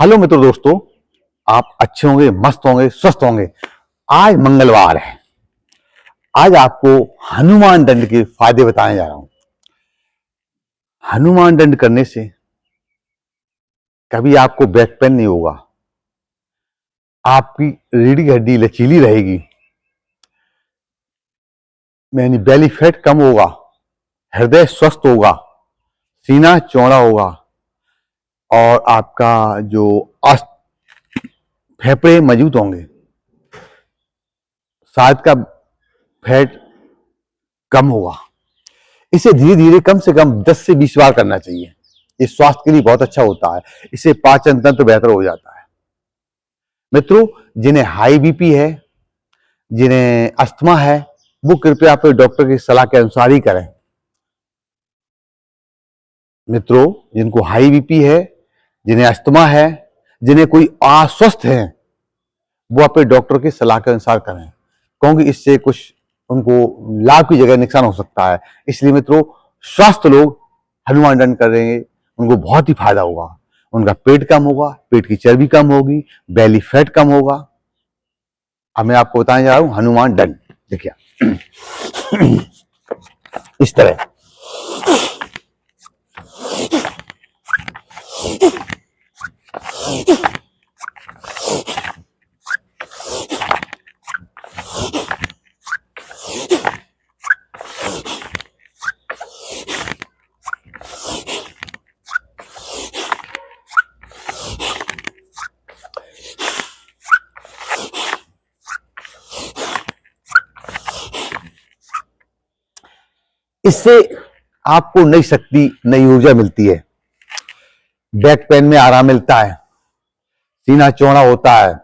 Hello मित्रों दोस्तों, आप अच्छे होंगे, मस्त होंगे, स्वस्थ होंगे। आज मंगलवार है। आज आपको हनुमान दंड के फायदे बताने जा रहा हूं। हनुमान दंड करने से कभी आपको बैक पेन नहीं होगा, आपकी रीढ़ की हड्डी लचीली रहेगी, यानी बेली फैट कम होगा, हृदय स्वस्थ होगा, सीना चौड़ा होगा और आपका जो फेफड़े मजबूत होंगे, सांस का फैट कम होगा। इसे धीरे धीरे कम से कम 10 से 20 बार करना चाहिए। ये स्वास्थ्य के लिए बहुत अच्छा होता है। इससे पाचन तंत्र बेहतर हो जाता है। मित्रों, जिन्हें हाई बीपी है, जिन्हें अस्थमा है, वो कृपया अपने डॉक्टर की सलाह के अनुसार ही करें। मित्रों, जिनको हाई बीपी है, जिन्हें अस्थमा है, जिन्हें कोई अस्वस्थ है, वो अपने डॉक्टर की सलाह के अनुसार करें, क्योंकि इससे कुछ उनको लाभ की जगह नुकसान हो सकता है। इसलिए मित्रों, स्वस्थ लोग हनुमान दंड करेंगे, उनको बहुत ही फायदा होगा। उनका पेट कम होगा, पेट की चर्बी कम होगी, बेली फैट कम होगा। अब मैं आपको बताने जा रहा हूं हनुमान दंड। देखिए इस तरह इससे आपको नई शक्ति, नई ऊर्जा मिलती है। बैक पेन में आराम मिलता है, सीना चौड़ा होता है,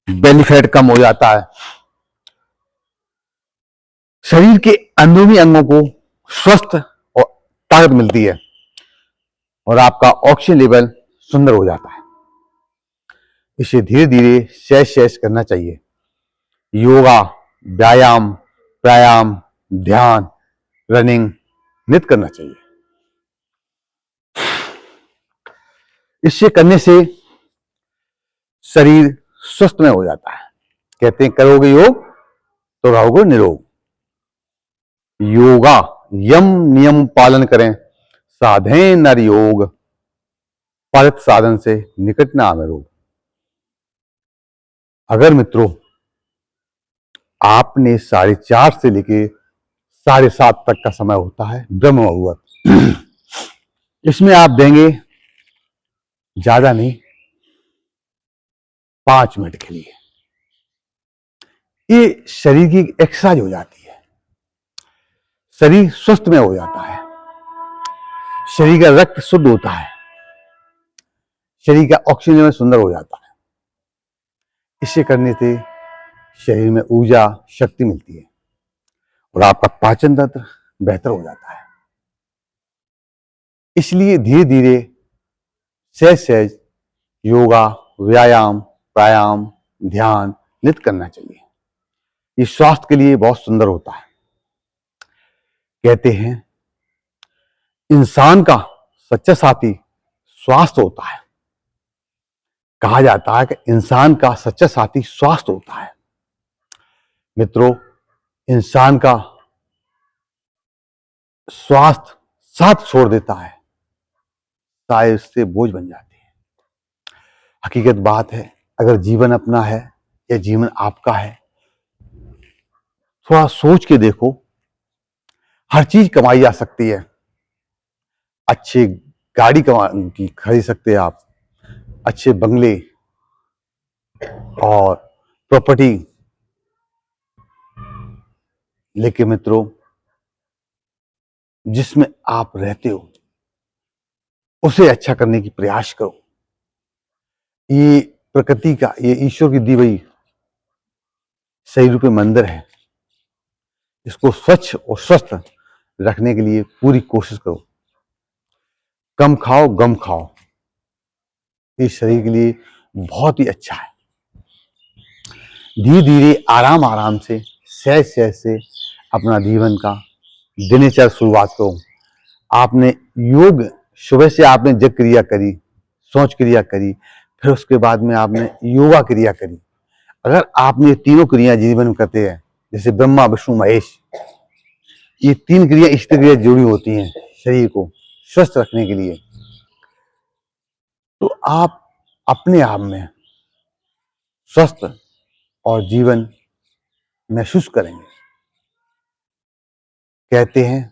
बेली फैट कम हो जाता है, शरीर के अंदरूनी अंगों को स्वस्थ और ताकत मिलती है और आपका ऑक्सीजन लेवल सुंदर हो जाता है। इसे धीरे धीरे सहज सहज करना चाहिए। योगा, व्यायाम, प्राणायाम, ध्यान, रनिंग नित्य करना चाहिए। इससे करने से शरीर स्वस्थ में हो जाता है। कहते हैं करोगे योग तो रहोगे निरोग। योगा यम नियम पालन करें, साधे नर योग, परत साधन से निकट न आवे रोग। अगर मित्रों आपने 4:30 से लेके 7:30 तक का समय होता है ब्रह्म मुहूर्त, इसमें आप देंगे ज्यादा नहीं, 5 मिनट के लिए। ये शरीर की एक्सरसाइज हो जाती है, शरीर स्वस्थ में हो जाता है, शरीर का रक्त शुद्ध होता है, शरीर का ऑक्सीजन में सुंदर हो जाता है। इसे करने से शरीर में ऊर्जा, शक्ति मिलती है और आपका पाचन तंत्र बेहतर हो जाता है। इसलिए धीरे धीरे सहज सहज योगा, व्यायाम, प्राणायाम, ध्यान नित्य करना चाहिए। ये स्वास्थ्य के लिए बहुत सुंदर होता है। कहते हैं इंसान का सच्चा साथी स्वास्थ्य होता है। कहा जाता है कि इंसान का सच्चा साथी स्वास्थ्य होता है। मित्रों, इंसान का स्वास्थ्य साथ छोड़ देता है, शायद उससे बोझ बन जाती है। हकीकत बात है, अगर जीवन अपना है या जीवन आपका है, थोड़ा सोच के देखो। हर चीज कमाई जा सकती है। अच्छी गाड़ी खरीद सकते हैं आप, अच्छे बंगले और प्रॉपर्टी। लेकिन मित्रों, जिसमें आप रहते हो उसे अच्छा करने की प्रयास करो। ये प्रकृति का, ये ईश्वर की दी हुई सही रूपे मंदिर है। इसको स्वच्छ और स्वस्थ रखने के लिए पूरी कोशिश करो। कम खाओ, गम खाओ। ये शरीर के लिए बहुत ही अच्छा है। धीरे धीरे आराम आराम से सहज सहज से अपना जीवन का दिनचर्या शुरुआत करो। आपने योग, सुबह से आपने जग क्रिया करी, सोच क्रिया करी, फिर उसके बाद में आपने योगा क्रिया करी। अगर आपने ये तीनों क्रिया जीवन में करते हैं, जैसे ब्रह्मा विष्णु महेश, ये 3 क्रिया इष्ट क्रिया जुड़ी होती हैं शरीर को स्वस्थ रखने के लिए, तो आप अपने आप में स्वस्थ और जीवन महसूस करेंगे। कहते हैं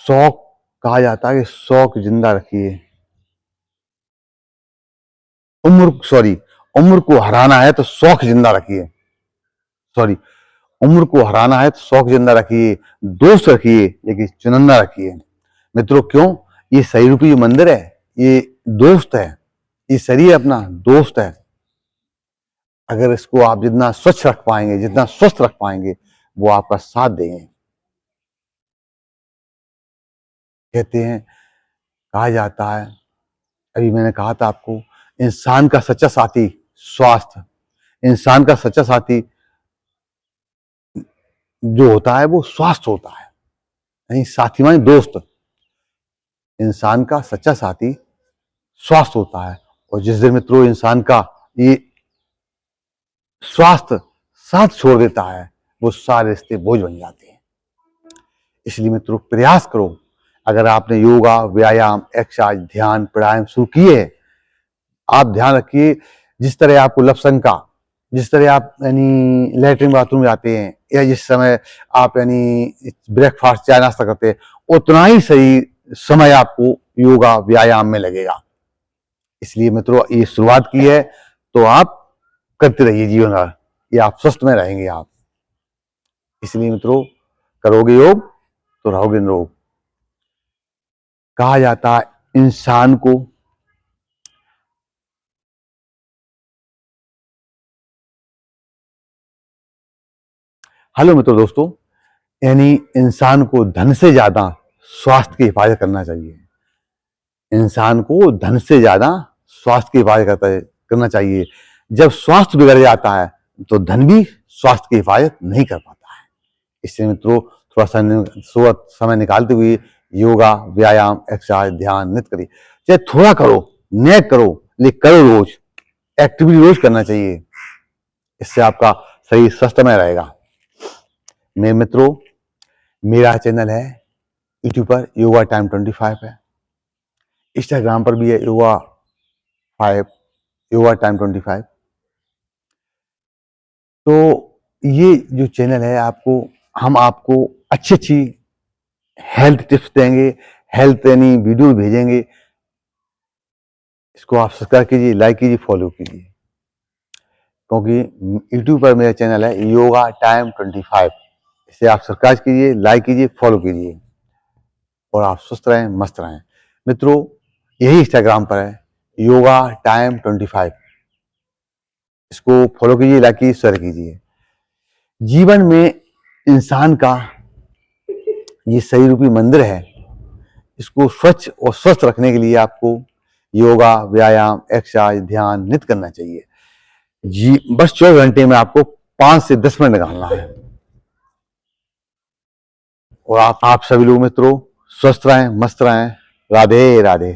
शौक, कहा जाता है कि शौक जिंदा रखिए, उम्र को हराना है तो शौक जिंदा रखिए। सॉरी, उम्र को हराना है तो शौक जिंदा रखिए, दोस्त रखिए लेकिन चुनिंदा रखिए। मित्रों, क्यों? ये शरीर रूपी मंदिर है, ये दोस्त है, ये शरीर अपना दोस्त है। अगर इसको आप जितना स्वच्छ रख पाएंगे, जितना स्वस्थ रख पाएंगे, वो आपका साथ देंगे। कहते हैं, कहा जाता है, अभी मैंने कहा था आपको, इंसान का सच्चा साथी स्वास्थ्य, इंसान का सच्चा साथी जो होता है वो स्वास्थ्य होता है। नहीं, साथी माने दोस्त। इंसान का सच्चा साथी स्वास्थ्य होता है, और जिस दिन मित्रों इंसान का ये स्वास्थ्य साथ छोड़ देता है, वो सारे रिश्ते बोझ बन जाते हैं। इसलिए मित्रों प्रयास करो, अगर आपने योगा, व्यायाम, एक्सरसाइज, ध्यान, प्राणायाम शुरू किए हैं, आप ध्यान रखिए, जिस तरह आपको लपसंका, जिस तरह आप यानी लैट्रिन बाथरूम जाते हैं, या जिस समय आप यानी ब्रेकफास्ट चाय नाश्ता करते हैं, उतना ही सही समय आपको योगा व्यायाम में लगेगा। इसलिए मित्रों ये शुरुआत की है तो आप करते रहिए जीवन भर, ये आप स्वस्थ में रहेंगे आप। इसलिए मित्रों करोगे योग तो रहोगे निरोग। कहा जाता है इंसान को हेलो मित्रों, दोस्तों, यानी इंसान को धन से ज्यादा स्वास्थ्य की हिफाजत करना चाहिए। इंसान को धन से ज्यादा स्वास्थ्य की हिफाजत करना चाहिए। जब स्वास्थ्य बिगड़ जाता है तो धन भी स्वास्थ्य की हिफाजत नहीं कर पाता है। इसलिए मित्रों थोड़ा सा समय निकालते हुए योगा, व्यायाम, एक्सरसाइज, ध्यान नित्य करिए। चाहे थोड़ा करो, नेक करो, लेकिन करो रोज, एक्टिविटी रोज करना चाहिए। इससे आपका शरीर स्वस्थमय रहेगा। मेरे मित्रों, मेरा चैनल है यूट्यूब पर योगा टाइम 25 है, इंस्टाग्राम पर भी है योगा टाइम 25। तो ये जो चैनल है, हम आपको अच्छी अच्छी हेल्थ टिप्स देंगे, हेल्थ यानी वीडियो भेजेंगे। इसको आप सब्सक्राइब कीजिए, लाइक कीजिए, फॉलो कीजिए, क्योंकि यूट्यूब पर मेरा चैनल है योगा टाइम 25। इसे आप सब्सक्राइब कीजिए, लाइक कीजिए, फॉलो कीजिए, और आप स्वस्थ रहें, मस्त रहें। मित्रों यही इंस्टाग्राम पर है योगा टाइम 25। इसको फॉलो कीजिए, लाइक कीजिए, शेयर कीजिए। जीवन में इंसान का ये शरीर रूपी मंदिर है, इसको स्वच्छ और स्वस्थ रखने के लिए आपको योगा, व्यायाम, एक्सरसाइज, ध्यान नित्य करना चाहिए। बस 24 घंटे में आपको 5 से 10 मिनट निकालना है। और आप सभी लोग मित्रों स्वस्थ रहें, मस्त रहें। राधे राधे।